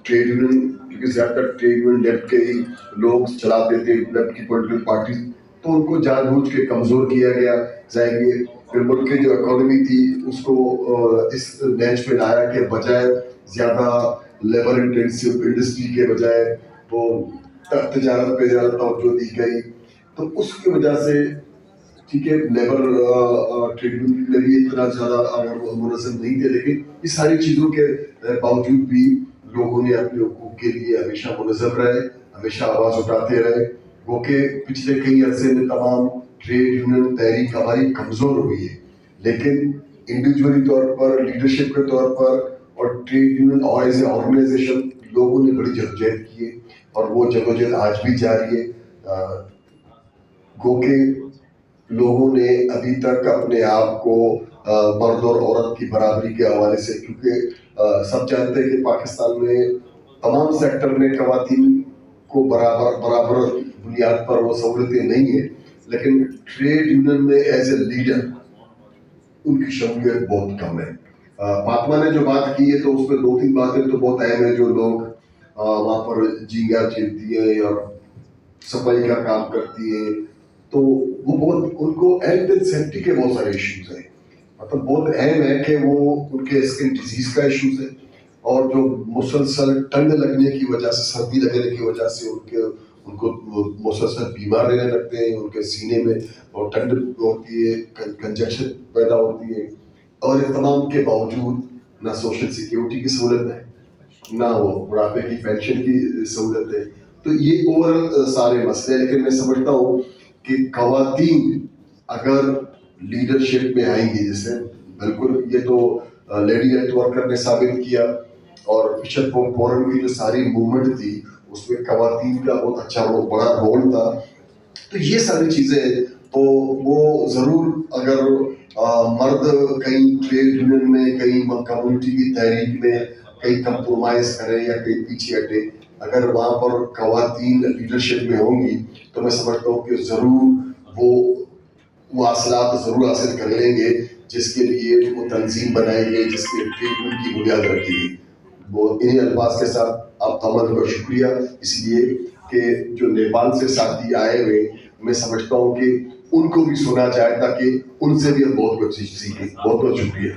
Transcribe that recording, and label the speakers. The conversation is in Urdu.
Speaker 1: ٹریڈ یونین کیونکہ زیادہ تر ٹریڈ یونین لیفٹ کے ہی لوگ چلاتے تھے, لیفٹ کی پولیٹیکل پارٹیز, تو ان کو جان بوجھ کے کمزور کیا گیا. ظاہر یہ پھر ملک کی جو اکانومی تھی اس کو اس لینچ پہ لایا کہ بجائے زیادہ لیبر انٹینسو انڈسٹری کے بجائے وہ تجارت پہ زیادہ توجہ دی گئی. تو اس کی وجہ سے ٹھیک ہے لیبر ٹریٹمنٹ میں بھی اتنا زیادہ منظم نہیں تھے, لیکن اس ساری چیزوں کے باوجود بھی لوگوں نے اپنے حقوق کے لیے ہمیشہ منظم رہے, ہمیشہ آواز اٹھاتے رہے. وہ کہ پچھلے کئی عرصے میں تمام ٹریڈ یونین تحریک ہماری کمزور ہوئی ہے, لیکن انڈیویجولی طور پر, لیڈرشپ کے طور پر اور ٹریڈ یونین اور ایز اے آرگنائزیشن لوگوں نے بڑی جدوجہد کی ہے, اور وہ جدوجہد آج بھی جاری ہے. گو کہ لوگوں نے ابھی تک اپنے آپ کو مرد اور عورت کی برابری کے حوالے سے, کیونکہ سب جانتے ہیں کہ پاکستان میں تمام سیکٹر میں خواتین کو برابر بنیاد پر وہ سہولتیں نہیں ہیں, لیکن ٹریڈ یونین میں ایز اے لیڈر ان کی شمولیت بہت کم ہے. فاطمہ نے جو بات کی ہے تو اس میں دو تین باتیں تو بہت اہم ہیں. جو لوگ وہاں پر جھینگا چیرتی ہیں اور صفائی کا کام کرتی ہیں, تو وہ بہت ان کو ہیلتھ اینڈ سیفٹی کے بہت سارے ایشوز ہیں. مطلب بہت اہم ہے کہ وہ ان کے اسکن ڈیزیز کا ایشوز ہے, اور جو مسلسل ٹھنڈ لگنے کی وجہ سے, سردی لگنے کی وجہ سے ان کو مسلسل بیمار رہنے لگتے ہیں, ان کے سینے میں اور ٹھنڈ ہوتی ہے, کنجکشن پیدا ہوتی ہے, اور ان تمام کے باوجود نہ سوشل سیکیورٹی کی سہولت ہے, نہ وہ بڑھاپے کی پینشن کی سہولت ہے. تو یہ اوورآل سارے مسئلے, لیکن میں سمجھتا ہوں کہ خواتین اگر لیڈرشپ میں آئیں گی, جیسے بالکل یہ تو لیڈی ہیلتھ ورکر نے ثابت کیا, اور بشپ فورن کی جو ساری موومنٹ تھی اس میں خواتین کا بہت اچھا بڑا رول تھا. تو یہ ساری چیزیں تو وہ ضرور, اگر مرد کہیں ٹریڈ یونین میں, کہیں کمیونٹی کی تحریک میں کہیں کمپرومائز کرے یا کہیں پیچھے ہٹے, اگر وہاں پر خواتین لیڈرشپ میں ہوں گی تو میں سمجھتا ہوں کہ ضرور وہ حاصلات ضرور حاصل کر لیں گے جس کے لیے وہ تنظیم بنائیں گے, جس کے ٹریٹمنٹ کی بنیاد رکھے گی. وہ انہیں الفاظ کے ساتھ آپ تمام کا شکریہ, اس لیے کہ جو نیپال سے ساتھی آئے ہوئے, میں سمجھتا ہوں کہ ان کو بھی سنا جائے تاکہ ان سے بھی ہم بہت کچھ سیکھیں. بہت بہت شکریہ.